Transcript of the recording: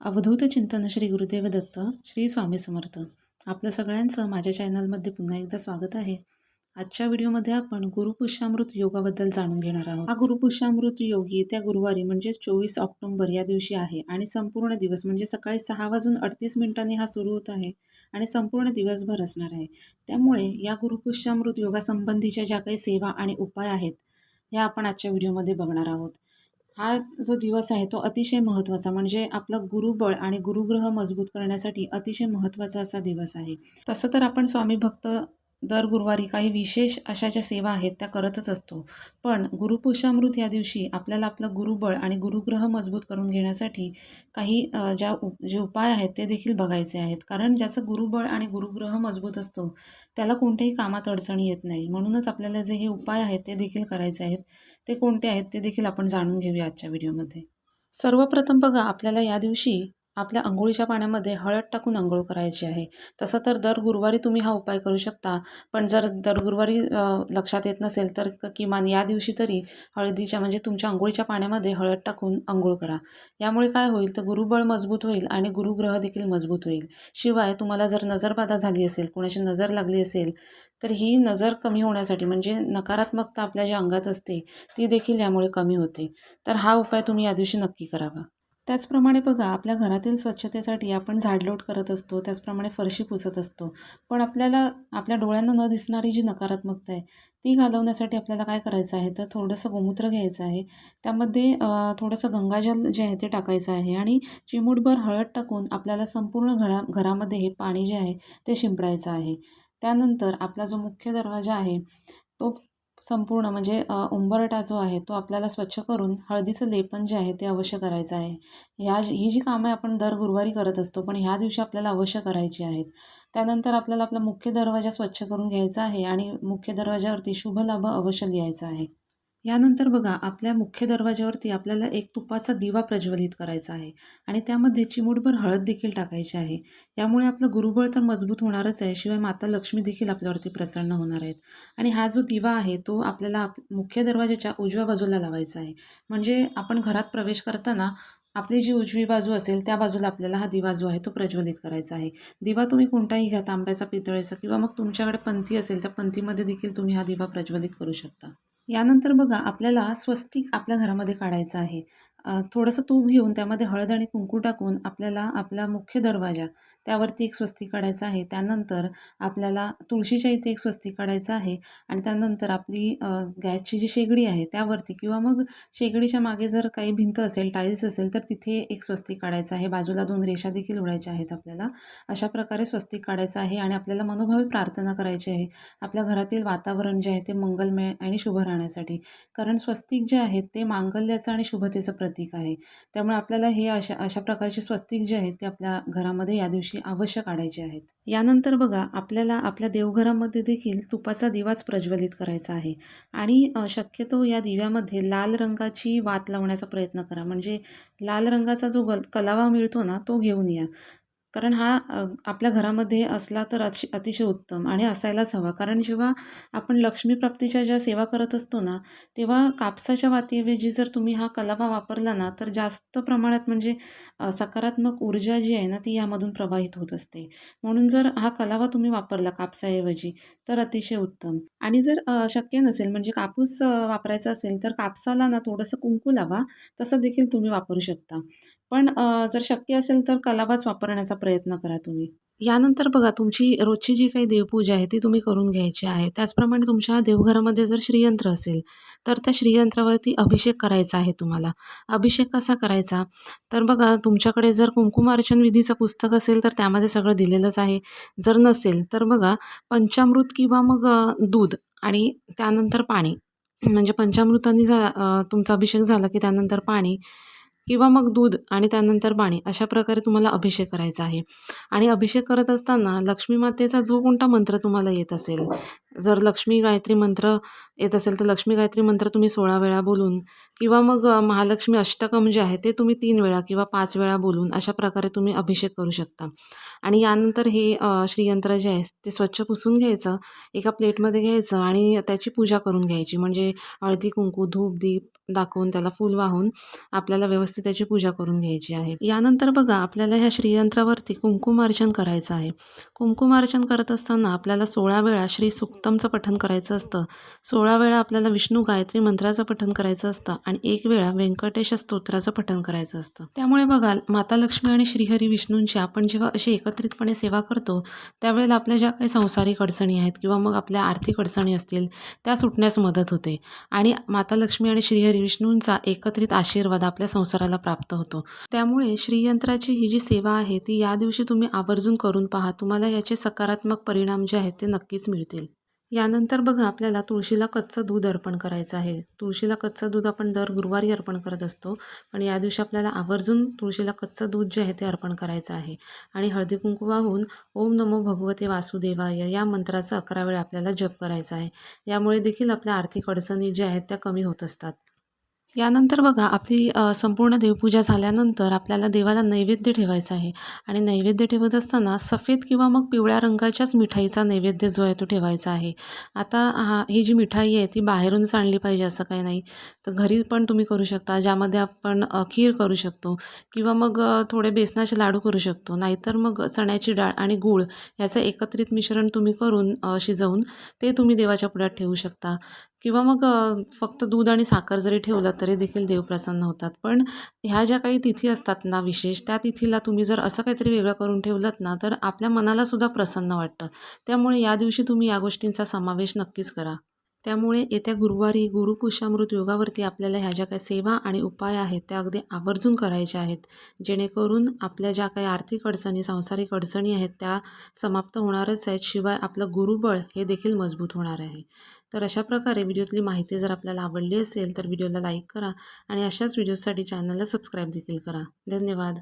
अवधूत चिंतन श्री गुरुदेव दत्त श्री स्वामी समर्थ. आपलं सगळ्यांचं माझ्या चॅनलमध्ये पुन्हा एकदा स्वागत आहे. आजच्या व्हिडिओमध्ये आपण गुरुपुष्यामृत योगाबद्दल जाणून घेणार आहोत. हा गुरुपुष्यामृत योग येत्या गुरुवारी म्हणजेच 24 ऑक्टोबर या दिवशी आहे आणि संपूर्ण दिवस म्हणजे सकाळी 6:38 हा सुरू होत आहे आणि संपूर्ण दिवसभर असणार आहे. त्यामुळे या गुरुपुष्यामृत योगासंबंधीच्या ज्या काही सेवा आणि उपाय आहेत या आपण आजच्या व्हिडिओमध्ये बघणार आहोत. हा जो दिवस आहे तो अतिशय महत्त्वाचा म्हणजे आपलं गुरुबळ आणि गुरुग्रह मजबूत करण्यासाठी अतिशय महत्त्वाचा असा दिवस आहे. तसं तर आपण स्वामी भक्त दर गुरुवारी काही विशेष अशा ज्या सेवा आहेत त्या करतच असतो. पण गुरुपुष्यामृत या दिवशी आपल्याला आपलं गुरुबळ आणि गुरुग्रह मजबूत करून घेण्यासाठी काही जे उपाय आहेत ते देखील बघायचे आहेत. कारण ज्याचं गुरुबळ आणि गुरुग्रह मजबूत असतो त्याला कोणत्याही कामात अडचणी येत नाही. म्हणूनच आपल्याला जे हे उपाय आहेत ते देखील करायचे आहेत. ते कोणते आहेत ते देखील आपण जाणून घेऊया आजच्या व्हिडिओमध्ये. सर्वप्रथम बघा, आपल्याला या दिवशी आपल्या अंघोळीच्या पाण्यामध्ये हळद टाकून अंघोळ करायची आहे. तसं तर दर गुरुवारी तुम्ही हा उपाय करू शकता, पण जर दर गुरुवारी लक्षात येत नसेल तर किमान या दिवशी तरी हळदीच्या म्हणजे तुमच्या अंघोळीच्या पाण्यामध्ये हळद टाकून अंघोळ करा. यामुळे काय होईल तर गुरुबळ मजबूत होईल आणि गुरुग्रह देखील मजबूत होईल. शिवाय तुम्हाला जर नजरबाधा झाली असेल, कोणाची नजर लागली असेल, तर ही नजर कमी होण्यासाठी म्हणजे नकारात्मकता आपल्या ज्या अंगात असते ती देखील यामुळे कमी होते. तर हा उपाय तुम्ही या दिवशी नक्की करावा. त्याचप्रमाणे बघा, आपल्या घरातील स्वच्छतेसाठी आपण झाडलोट करत असतो, त्याचप्रमाणे फरशी पुसत असतो. पण आपल्याला आपल्या डोळ्यांना न दिसणारी जी नकारात्मकता आहे ती घालवण्यासाठी आपल्याला काय करायचं आहे तर थोडंसं गोमूत्र घ्यायचं आहे. त्यामध्ये थोडंसं गंगाजल जे आहे ते टाकायचं आहे आणि चिमूटभर हळद टाकून आपल्याला संपूर्ण घरामध्ये हे पाणी जे आहे ते शिंपडायचं आहे. त्यानंतर आपला जो मुख्य दरवाजा आहे तो संपूर्ण म्हणजे उंबरठा जो आहे तो आपल्याला स्वच्छ करून हळदीचं लेपन जे आहे ते अवश्य करायचं आहे. ही जी कामं आपण दर गुरुवारी करत असतो, पण ह्या दिवशी आपल्याला अवश्य करायची आहेत. त्यानंतर आपल्याला आपला मुख्य दरवाजा स्वच्छ करून घ्यायचा आहे आणि मुख्य दरवाजावरती शुभ लाभ अवश्य लिहायचा आहे. यानंतर बघा, आपल्या मुख्य दरवाजावरती आपल्याला एक तुपाचा दिवा प्रज्वलित करायचा आहे आणि त्यामध्ये चिमूटभर हळद देखील टाकायची आहे. यामुळे आपलं गुरुबळ तर मजबूत होणारच आहे, शिवाय माता लक्ष्मी देखील आपल्यावरती प्रसन्न होणार आहेत. आणि हा जो दिवा आहे तो आपल्याला मुख्य दरवाजाच्या उजव्या बाजूला लावायचा आहे. म्हणजे आपण घरात प्रवेश करताना आपली जी उजवी बाजू असेल त्या बाजूला आपल्याला हा दिवा जो आहे तो प्रज्वलित करायचा आहे. दिवा तुम्ही कोणताही घ्या, तांब्याचा, पितळेचा किंवा मग तुमच्याकडे पंथी असेल त्या पंथीमध्ये देखील तुम्ही हा दिवा प्रज्वलित करू शकता. यानंतर बघा, आपल्याला स्वस्तिक आपल्या घरामध्ये काढायचं आहे. थोडंसं तूप घेऊन त्यामध्ये हळद आणि कुंकू टाकून आपल्याला आपला मुख्य दरवाजा त्यावरती एक स्वस्तिक काढायचं आहे. त्यानंतर आपल्याला तुळशीच्या इथे एक स्वस्तिक काढायचं आहे आणि त्यानंतर आपली गॅसची जी शेगडी आहे त्यावरती किंवा मग शेगडीच्या मागे जर काही भिंत असेल, टाईल्स असेल तर तिथे एक स्वस्तिक काढायचं आहे. बाजूला 2 रेषा देखील ओढायच्या आहेत आपल्याला. अशा प्रकारे स्वस्तिक काढायचं आहे आणि आपल्याला मनोभावे प्रार्थना करायची आहे. आपल्या घरातील वातावरण जे आहे ते मंगलमय आणि शुभ राहण्यासाठी. कारण स्वस्तिक जे आहेत ते मांगल्याचं आणि शुभतेचं प्रतीक आहे. त्यामुळे आपल्याला हे अशा अशा प्रकारचे स्वस्तिक जे आहेत ते आपल्या घरामध्ये या दिवशी अवश्य काढायचे आहेत. यानंतर बघा, आपल्याला आपल्या देवघरामध्ये देखील तुपाचा दिवाच प्रज्वलित करायचा आहे आणि शक्यतो या दिव्यामध्ये लाल रंगाची वात लावण्याचा प्रयत्न करा. म्हणजे लाल रंगाचा जो कलावा मिळतो ना तो घेऊन या. कारण हा आपल्या घरामध्ये असला तर अतिशय उत्तम आणि असायलाच हवा. कारण जेव्हा आपण लक्ष्मीप्राप्तीच्या ज्या सेवा करत असतो ना, तेव्हा कापसाच्या वातीऐवजी जर तुम्ही हा कलावा वापरला ना, तर जास्त प्रमाणात म्हणजे सकारात्मक ऊर्जा जी आहे ना, ती यामधून प्रवाहित होत असते. म्हणून जर हा कलावा तुम्ही वापरला कापसाऐवजी तर अतिशय उत्तम. आणि जर शक्य नसेल म्हणजे कापूस वापरायचा असेल तर कापसाला ना थोडंसं कुंकू लावा. तसं देखील तुम्ही वापरू शकता. पण जर शक्य असेल तर कलावाच वापरण्याचा प्रयत्न करा तुम्ही. यानंतर बघा, तुमची रोजची जी काही देवपूजा आहे ती तुम्ही करून घ्यायची आहे. त्याचप्रमाणे तुमच्या देवघरामध्ये जर श्रीयंत्र असेल तर त्या श्रीयंत्रावरती अभिषेक करायचा आहे तुम्हाला. अभिषेक कसा करायचा तर बघा, तुमच्याकडे जर कुंकुमार्चन विधीचं पुस्तक असेल तर त्यामध्ये सगळं दिलेलंच आहे. जर नसेल तर बघा, पंचामृत किंवा मग दूध आणि त्यानंतर पाणी म्हणजे पंचामृताने तुमचा अभिषेक झाला की त्यानंतर पाणी किंवा मग दूध आणि त्यानंतर पाणी अशा प्रकारे तुम्हाला अभिषेक करायचा आहे. आणि अभिषेक करत असताना लक्ष्मी मातेचा जो कोणता मंत्र तुम्हाला येत असेल जर लक्ष्मी गायत्री मंत्र येत असेल तर लक्ष्मी गायत्री मंत्र तुम्ही 16 वेळा बोलून किंवा मग महालक्ष्मी अष्टकम जे आहे ते तुम्ही 3 वेळा किंवा 5 वेळा बोलून अशा प्रकारे तुम्ही अभिषेक करू शकता. आणि यानंतर हे श्रीयंत्र जे आहे ते स्वच्छ पुसून घ्यायचं, एका प्लेटमध्ये घ्यायचं आणि त्याची पूजा करून घ्यायची. म्हणजे हळदी, कुंकू, धूप, दीप दाखवून त्याला फूल वाहून आपल्याला व्यवस्थित त्याची पूजा करून घ्यायची आहे. यानंतर बघा आपल्याला ह्या श्रीयंत्रावरती कुंकुमार्चन करायचं आहे. कुंकुमार्चन करत असताना आपल्याला 16 वेळा श्री सुक्तमचं पठण करायचं असतं, 16 वेळा आपल्याला विष्णू गायत्री मंत्राचं पठण करायचं असतं आणि 1 वेळा व्यंकटेश स्तोत्राचं पठण करायचं असतं. त्यामुळे बघा माता लक्ष्मी आणि श्रीहरी विष्णूंची आपण जेव्हा अशी एकत्रितपणे सेवा करतो त्यावेळेला आपल्या ज्या काही सांसारिक अडचणी आहेत किंवा मग आपल्या आर्थिक अडचणी असतील त्या सुटण्यास मदत होते आणि माता लक्ष्मी आणि श्रीहरी विष्णूंचा एकत्रित आशीर्वाद आपल्या संसाराला प्राप्त होतो. त्यामुळे श्रीयंत्राची ही जी सेवा आहे ती या दिवशी तुम्ही आवर्जून करून पहा. तुम्हाला याचे सकारात्मक परिणाम जे आहेत ते नक्कीच मिळतील. यानंतर बघा आपल्याला तुळशीला कच्चं दूध अर्पण करायचं आहे. तुळशीला कच्चं दूध आपण दर गुरुवारी अर्पण करत असतो, पण या दिवशी आपल्याला आवर्जून तुळशीला कच्चं दूध जे आहे ते अर्पण करायचं आहे आणि हळदी कुंकू वाहून ओम नमो भगवते वासुदेवाय या मंत्राचा 11 वेळा आपल्याला जप करायचा आहे. यामुळे देखील आपल्या आर्थिक अडचणी ज्या आहेत त्या कमी होत असतात. यानंतर बघा आपली संपूर्ण देवपूजा झाल्यानंतर आपल्याला देवाला नैवेद्य ठेवायचा आहे आणि नैवेद्य ठेवत असताना सफेद किंवा मग पिवळ्या रंगाच्याच मिठाईचा नैवेद्य जो आहे तो ठेवायचा आहे. आता ही जी मिठाई आहे ती बाहेरूनच आणली पाहिजे असं काही नाही. तर घरी पण तुम्ही करू शकता, ज्यामध्ये आपण खीर करू शकतो किंवा मग थोडे बेसनाचे लाडू करू शकतो. नाहीतर मग चण्याची डाळ आणि गूळ याचं एकत्रित मिश्रण तुम्ही करून शिजवून ते तुम्ही देवाच्या पुढ्यात ठेवू शकता किंवा मग फक्त दूध आणि साखर जरी ठेवलं तरी देखील देव प्रसन्न होतात. पण ह्या ज्या काही तिथी असतात ना विशेष, त्या तिथीला तुम्ही जर असं काहीतरी वेगळं करून ठेवलंत ना तर आपल्या मनाला सुद्धा प्रसन्न वाटतं. त्यामुळे या दिवशी तुम्ही या गोष्टींचा समावेश नक्कीच करा. त्यामुळे येत्या गुरुवारी गुरुपुष्यामृत योगावरती आपल्याला ह्या ज्या काही सेवा आणि उपाय आहेत त्या अगदी आवर्जून करायच्या आहेत. जेणेकरून आपल्या ज्या काही आर्थिक अडचणी, सांसारिक अडचणी आहेत त्या समाप्त होणारच आहेत. शिवाय आपलं गुरुबळ हे देखील मजबूत होणार आहे. तर अशा प्रकारे व्हिडिओतली माहिती जर आपल्याला आवडली असेल तर व्हिडिओला लाईक करा आणि अशाच व्हिडिओसाठी चॅनलला सबस्क्राईब देखील करा. धन्यवाद.